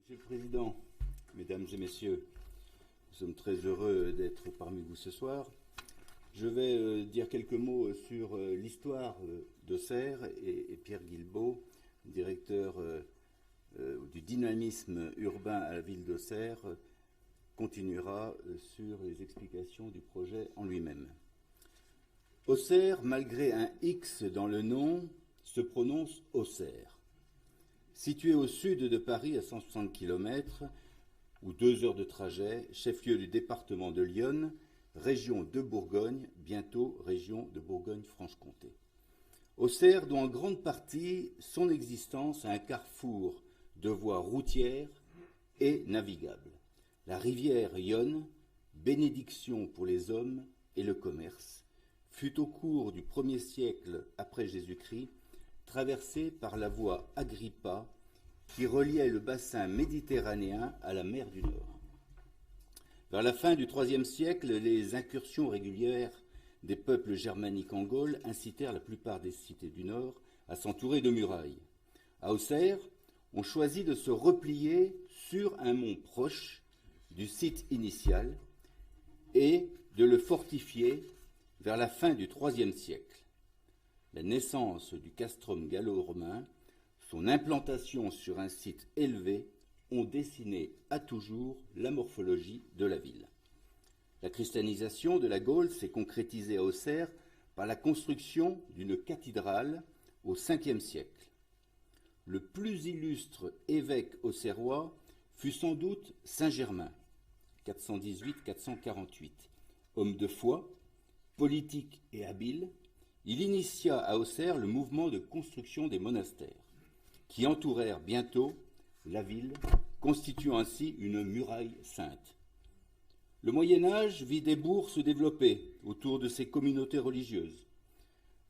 Monsieur le Président, Mesdames et Messieurs, nous sommes très heureux d'être parmi vous ce soir. Je vais dire quelques mots sur l'histoire d'Auxerre et Pierre Guilbault, directeur du dynamisme urbain à la ville d'Auxerre, continuera sur les explications du projet en lui-même. Auxerre, malgré un X dans le nom, se prononce Auxerre. Situé au sud de Paris à 160 km ou 2 heures de trajet, chef-lieu du département de l'Yonne, région de Bourgogne, bientôt région de Bourgogne-Franche-Comté. Auxerre doit en grande partie son existence à un carrefour de voies routières et navigables. La rivière Yonne, bénédiction pour les hommes et le commerce, fut au cours du 1er siècle après Jésus-Christ traversée par la voie Agrippa qui reliait le bassin méditerranéen à la mer du Nord. Vers la fin du IIIe siècle, les incursions régulières des peuples germaniques en Gaule incitèrent la plupart des cités du Nord à s'entourer de murailles. À Auxerre, on choisit de se replier sur un mont proche du site initial et de le fortifier vers la fin du IIIe siècle. La naissance du castrum gallo-romain, son implantation sur un site élevé ont dessiné à toujours la morphologie de la ville. La christianisation de la Gaule s'est concrétisée à Auxerre par la construction d'une cathédrale au Ve siècle. Le plus illustre évêque auxerrois fut sans doute Saint Germain, 418-448. Homme de foi, politique et habile, il initia à Auxerre le mouvement de construction des monastères, qui entourèrent bientôt la ville, constituant ainsi une muraille sainte. Le Moyen-Âge vit des bourgs se développer autour de ces communautés religieuses.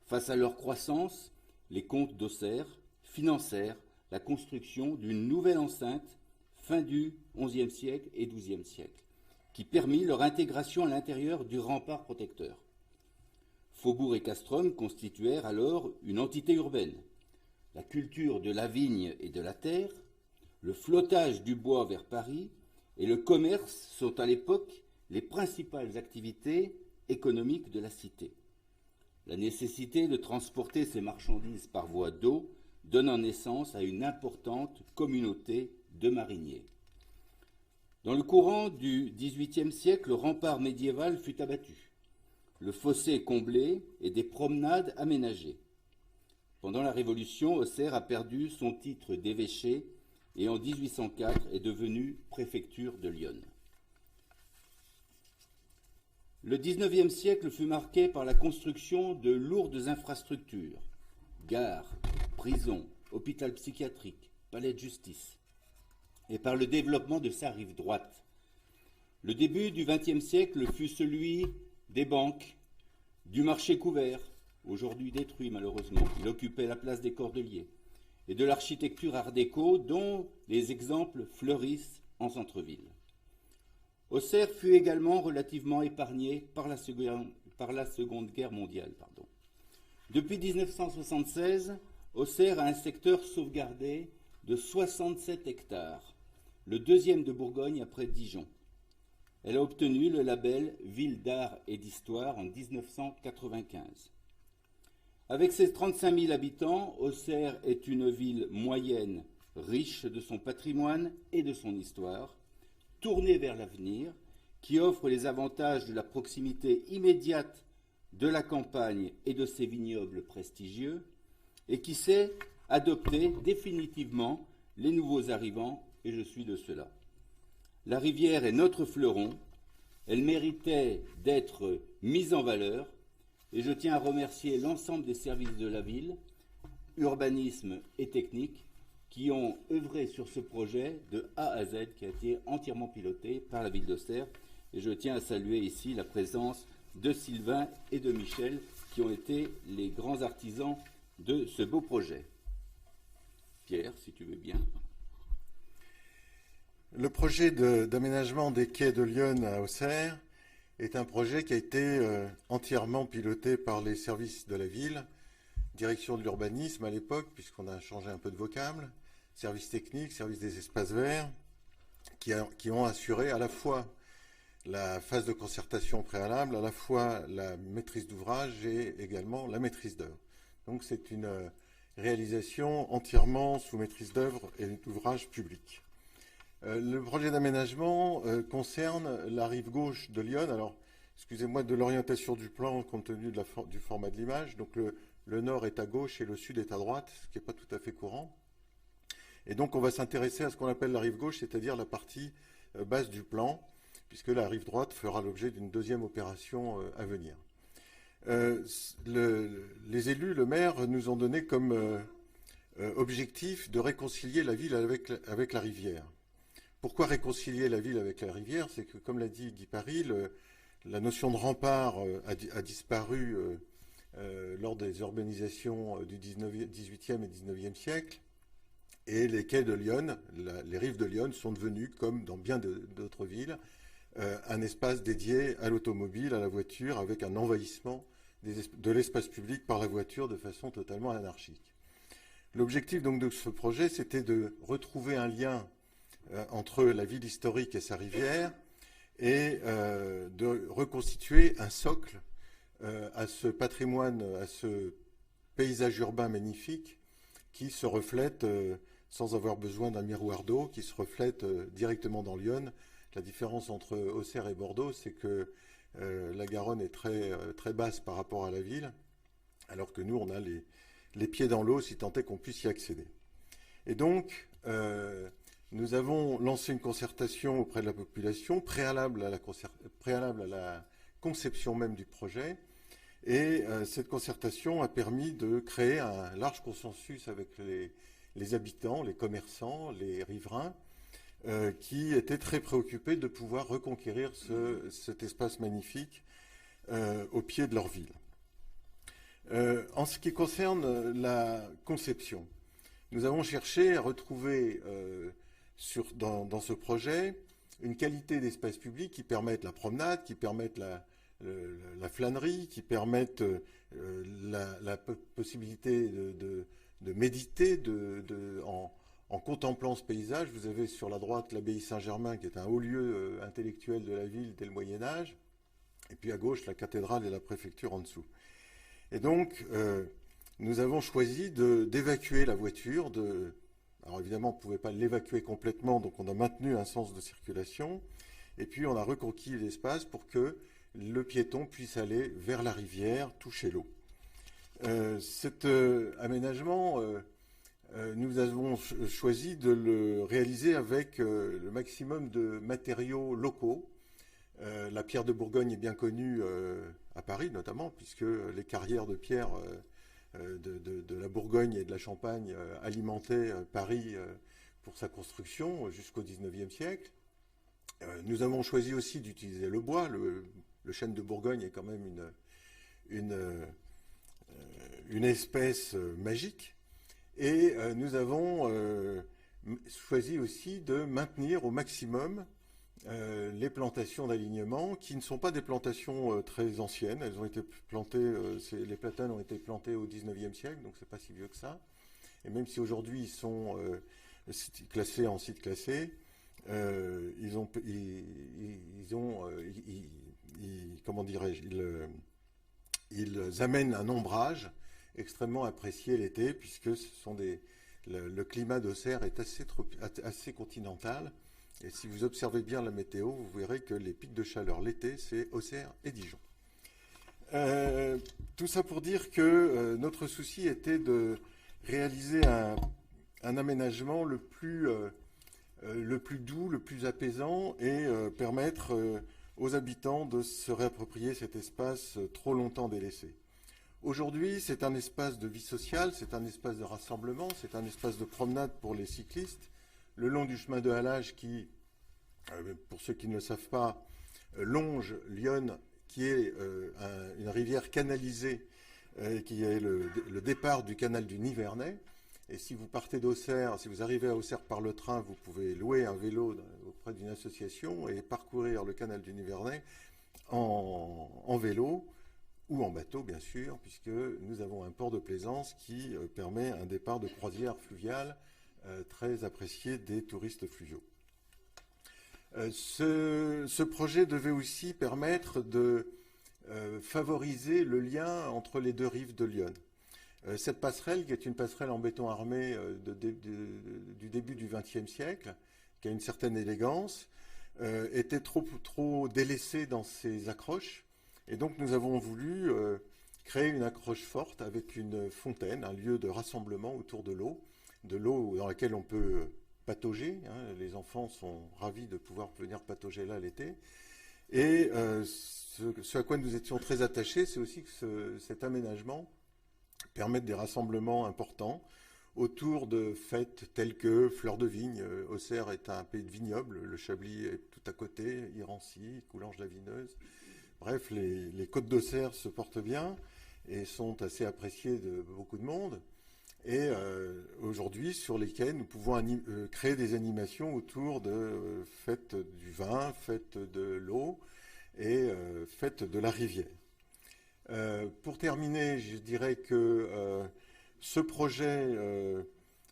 Face à leur croissance, les comtes d'Auxerre financèrent la construction d'une nouvelle enceinte fin du XIe siècle et XIIe siècle, qui permit leur intégration à l'intérieur du rempart protecteur. Faubourg et castrum constituèrent alors une entité urbaine. La culture de la vigne et de la terre, le flottage du bois vers Paris et le commerce sont à l'époque les principales activités économiques de la cité. La nécessité de transporter ces marchandises par voie d'eau donnant naissance à une importante communauté de mariniers. Dans le courant du XVIIIe siècle, le rempart médiéval fut abattu, le fossé comblé et des promenades aménagées. Pendant la Révolution, Auxerre a perdu son titre d'évêché et en 1804 est devenue préfecture de l'Yonne. Le XIXe siècle fut marqué par la construction de lourdes infrastructures, gares, prisons, hôpital psychiatrique, palais de justice, et par le développement de sa rive droite. Le début du XXe siècle fut celui des banques, du marché couvert, aujourd'hui détruit malheureusement, il occupait la place des Cordeliers, et de l'architecture art déco dont les exemples fleurissent en centre-ville. Auxerre fut également relativement épargné par la Seconde Guerre mondiale. Depuis 1976, Auxerre a un secteur sauvegardé de 67 hectares, le deuxième de Bourgogne après Dijon. Elle a obtenu le label Ville d'art et d'histoire en 1995. Avec ses 35 000 habitants, Auxerre est une ville moyenne, riche de son patrimoine et de son histoire, tournée vers l'avenir, qui offre les avantages de la proximité immédiate de la campagne et de ses vignobles prestigieux, et qui sait adopter définitivement les nouveaux arrivants, et je suis de ceux-là. La rivière est notre fleuron, elle méritait d'être mise en valeur, et je tiens à remercier l'ensemble des services de la ville, urbanisme et technique, qui ont œuvré sur ce projet de A à Z, qui a été entièrement piloté par la ville d'Auxerre. Et je tiens à saluer ici la présence de Sylvain et de Michel, qui ont été les grands artisans de ce beau projet. Pierre, si tu veux bien. Le projet d'aménagement des quais de l'Yonne à Auxerre est un projet qui a été entièrement piloté par les services de la ville, direction de l'urbanisme à l'époque, puisqu'on a changé un peu de vocable, service technique, service des espaces verts, qui ont assuré à la fois la phase de concertation préalable, à la fois la maîtrise d'ouvrage et également la maîtrise d'œuvre. Donc c'est une réalisation entièrement sous maîtrise d'œuvre et d'ouvrage public. Le projet d'aménagement concerne la rive gauche de Lyon. Alors, excusez-moi de l'orientation du plan compte tenu du format de l'image. Donc le nord est à gauche et le sud est à droite, ce qui n'est pas tout à fait courant. Et donc on va s'intéresser à ce qu'on appelle la rive gauche, c'est-à-dire la partie basse du plan, puisque la rive droite fera l'objet d'une deuxième opération à venir. Les élus, le maire, nous ont donné comme objectif de réconcilier la ville avec la rivière. Pourquoi réconcilier la ville avec la rivière? C'est que, comme l'a dit Guy Paris, la notion de rempart a disparu lors des urbanisations du XVIIIe et XIXe siècle. Et les quais de Lyon, les rives de Lyon sont devenus, comme dans bien d'autres villes, un espace dédié à l'automobile, à la voiture, avec un envahissement de l'espace public par la voiture de façon totalement anarchique. L'objectif donc de ce projet, c'était de retrouver un lien entre la ville historique et sa rivière et de reconstituer un socle à ce patrimoine, à ce paysage urbain magnifique qui se reflète sans avoir besoin d'un miroir d'eau, qui se reflète directement dans Lyon. La différence entre Auxerre et Bordeaux, c'est que la Garonne est très basse par rapport à la ville, alors que nous, on a les pieds dans l'eau, si tant est qu'on puisse y accéder. Et donc, nous avons lancé une concertation auprès de la population, préalable à la conception même du projet. Et cette concertation a permis de créer un large consensus avec les habitants, les commerçants, les riverains, qui étaient très préoccupés de pouvoir reconquérir cet espace magnifique au pied de leur ville. En ce qui concerne la conception, nous avons cherché à retrouver dans ce projet une qualité d'espace public qui permette la promenade, qui permette la flânerie, qui permette la possibilité de méditer en contemplant ce paysage. Vous avez sur la droite l'abbaye Saint-Germain, qui est un haut lieu intellectuel de la ville dès le Moyen-Âge, et puis à gauche la cathédrale et la préfecture en dessous. Et donc, nous avons choisi d'évacuer la voiture. Alors évidemment, on ne pouvait pas l'évacuer complètement, donc on a maintenu un sens de circulation, et puis on a reconquis l'espace pour que le piéton puisse aller vers la rivière, toucher l'eau. Cet aménagement, nous avons choisi de le réaliser avec le maximum de matériaux locaux. La pierre de Bourgogne est bien connue à Paris notamment, puisque les carrières de pierre de la Bourgogne et de la Champagne alimentaient Paris pour sa construction jusqu'au XIXe siècle. Nous avons choisi aussi d'utiliser le bois. Le chêne de Bourgogne est quand même une espèce magique. Et nous avons choisi aussi de maintenir au maximum les plantations d'alignement, qui ne sont pas des plantations très anciennes. Elles ont été plantées, les platanes ont été plantés au XIXe siècle, donc c'est pas si vieux que ça. Et même si aujourd'hui ils sont classés en site classé, ils amènent un ombrage extrêmement apprécié l'été, puisque le climat d'Auxerre est assez continental. Et si vous observez bien la météo, vous verrez que les pics de chaleur l'été, c'est Auxerre et Dijon. Tout ça pour dire que notre souci était de réaliser un aménagement le plus doux, le plus apaisant, et permettre aux habitants de se réapproprier cet espace trop longtemps délaissé. Aujourd'hui, c'est un espace de vie sociale, c'est un espace de rassemblement, c'est un espace de promenade pour les cyclistes, le long du chemin de halage qui, pour ceux qui ne le savent pas, longe Lyon, qui est une rivière canalisée, qui est le départ du canal du Nivernais. Et si vous partez d'Auxerre, si vous arrivez à Auxerre par le train, vous pouvez louer un vélo auprès d'une association et parcourir le canal du Nivernais en vélo ou en bateau, bien sûr, puisque nous avons un port de plaisance qui permet un départ de croisière fluviale très apprécié des touristes fluviaux. Ce projet devait aussi permettre de favoriser le lien entre les deux rives de l'Yonne. Cette passerelle, qui est une passerelle en béton armé du début du XXe siècle, qui a une certaine élégance, était trop délaissée dans ses accroches. Et donc nous avons voulu créer une accroche forte avec une fontaine, un lieu de rassemblement autour de l'eau dans laquelle on peut patauger. Hein. Les enfants sont ravis de pouvoir venir patauger là l'été. Et ce à quoi nous étions très attachés, c'est aussi que cet aménagement permette des rassemblements importants autour de fêtes telles que Fleurs de Vigne. Auxerre est un pays de vignobles, le Chablis est tout à côté, Irancy, Coulanges-la-Vineuse. Bref, les côtes d'Auxerre se portent bien et sont assez appréciées de beaucoup de monde. Et aujourd'hui, sur les quais, nous pouvons créer des animations autour de fêtes du vin, fêtes de l'eau et fêtes de la rivière. Pour terminer, je dirais que ce projet,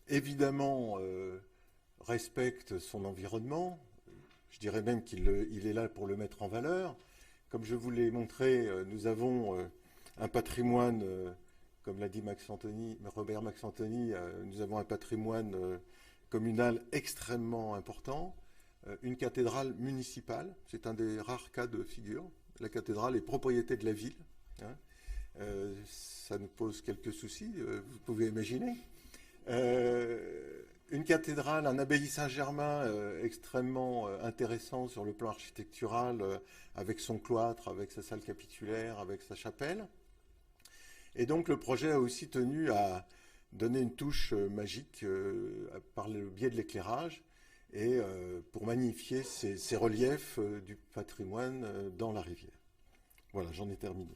évidemment, respecte son environnement. Je dirais même qu'il est là pour le mettre en valeur. Comme je vous l'ai montré, nous avons un patrimoine, comme l'a dit Robert Max-Antony, nous avons un patrimoine communal extrêmement important. Une cathédrale municipale, c'est un des rares cas de figure. La cathédrale est propriété de la ville. Hein. Ça nous pose quelques soucis, vous pouvez imaginer. Une cathédrale, un abbaye Saint-Germain extrêmement intéressant sur le plan architectural, avec son cloître, avec sa salle capitulaire, avec sa chapelle. Et donc le projet a aussi tenu à donner une touche magique par le biais de l'éclairage et pour magnifier ces reliefs du patrimoine dans la rivière. Voilà, j'en ai terminé.